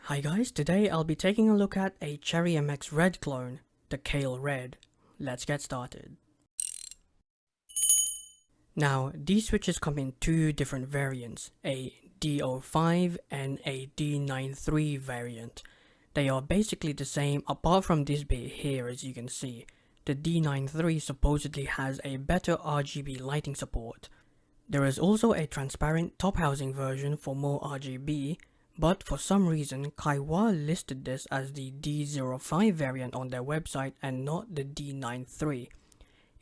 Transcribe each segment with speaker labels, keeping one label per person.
Speaker 1: Hi guys, today I'll be taking a look at a Cherry MX Red clone, the Kailh Red. Let's get started. Now, these switches come in two different variants, a D05 and a D93 variant. They are basically the same apart from this bit here, as you can see. The D93 supposedly has a better RGB lighting support. There is also a transparent top housing version for more RGB, but for some reason Kailh listed this as the D05 variant on their website and not the D93.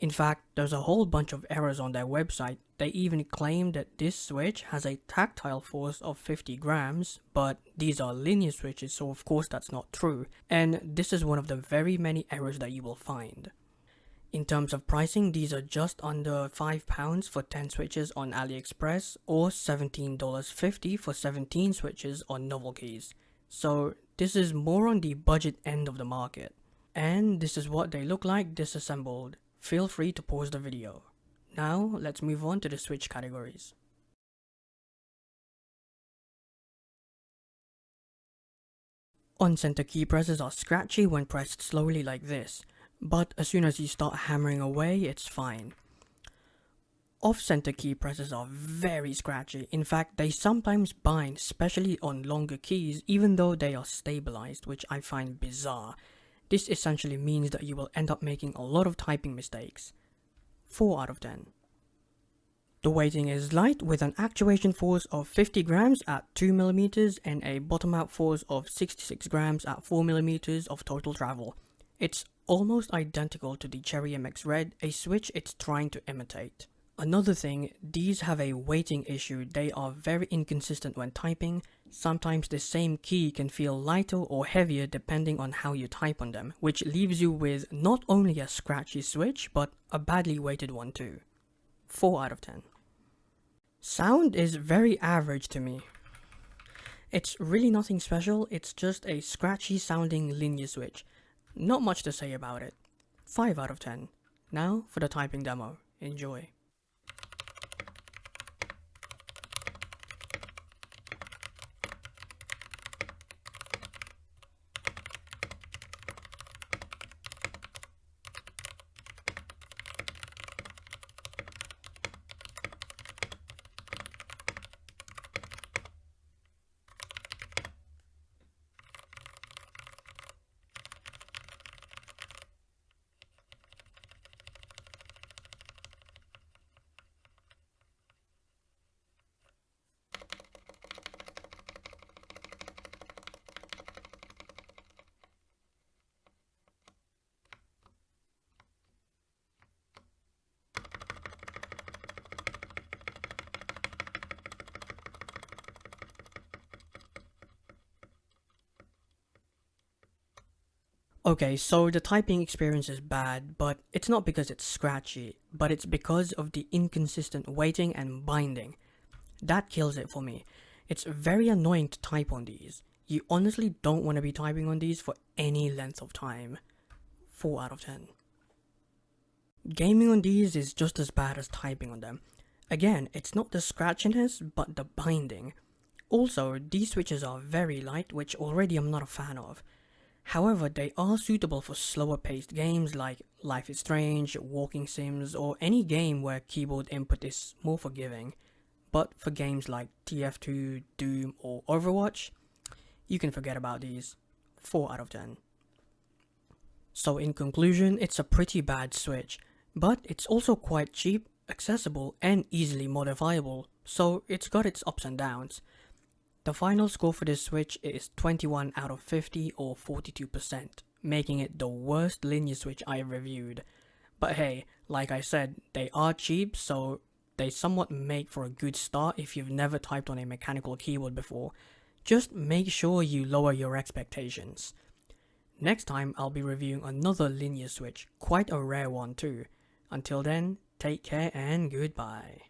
Speaker 1: In fact, there's a whole bunch of errors on their website. They even claim that this switch has a tactile force of 50 grams, but these are linear switches, so of course that's not true, and this is one of the very many errors that you will find. In terms of pricing, these are just under £5 for 10 switches on AliExpress or $17.50 for 17 switches on NovelKeys. So this is more on the budget end of the market. And this is what they look like disassembled. Feel free to pause the video. Now let's move on to the switch categories. On-center key presses are scratchy when pressed slowly like this, but as soon as you start hammering away, it's fine. Off-center key presses are very scratchy. In fact, they sometimes bind, especially on longer keys, even though they are stabilized, which I find bizarre. This essentially means that you will end up making a lot of typing mistakes. 4 out of 10. The weighting is light with an actuation force of 50 grams at 2mm and a bottom out force of 66 grams at 4mm of total travel. It's almost identical to the Cherry MX Red, a switch it's trying to imitate. Another thing, these have a weighting issue. They are very inconsistent when typing. Sometimes the same key can feel lighter or heavier depending on how you type on them, which leaves you with not only a scratchy switch, but a badly weighted one too. 4 out of 10. Sound is very average to me. It's really nothing special, it's just a scratchy sounding linear switch. Not much to say about it. 5 out of 10. Now for the typing demo. Enjoy. Okay, so the typing experience is bad, but it's not because it's scratchy, but it's because of the inconsistent weighting and binding. That kills it for me. It's very annoying to type on these. You honestly don't want to be typing on these for any length of time. 4 out of 10. Gaming on these is just as bad as typing on them. Again, it's not the scratchiness, but the binding. Also, these switches are very light, which already I'm not a fan of. However, they are suitable for slower paced games like Life is Strange, Walking Sims, or any game where keyboard input is more forgiving. But for games like TF2, Doom, or Overwatch, you can forget about these. 4 out of 10. So in conclusion, it's a pretty bad switch, but it's also quite cheap, accessible, and easily modifiable, so it's got its ups and downs. The final score for this switch is 21 out of 50 or 42%, making it the worst linear switch I reviewed. But hey, like I said, they are cheap, so they somewhat make for a good start if you've never typed on a mechanical keyboard before. Just make sure you lower your expectations. Next time I'll be reviewing another linear switch, quite a rare one too. Until then, take care and goodbye.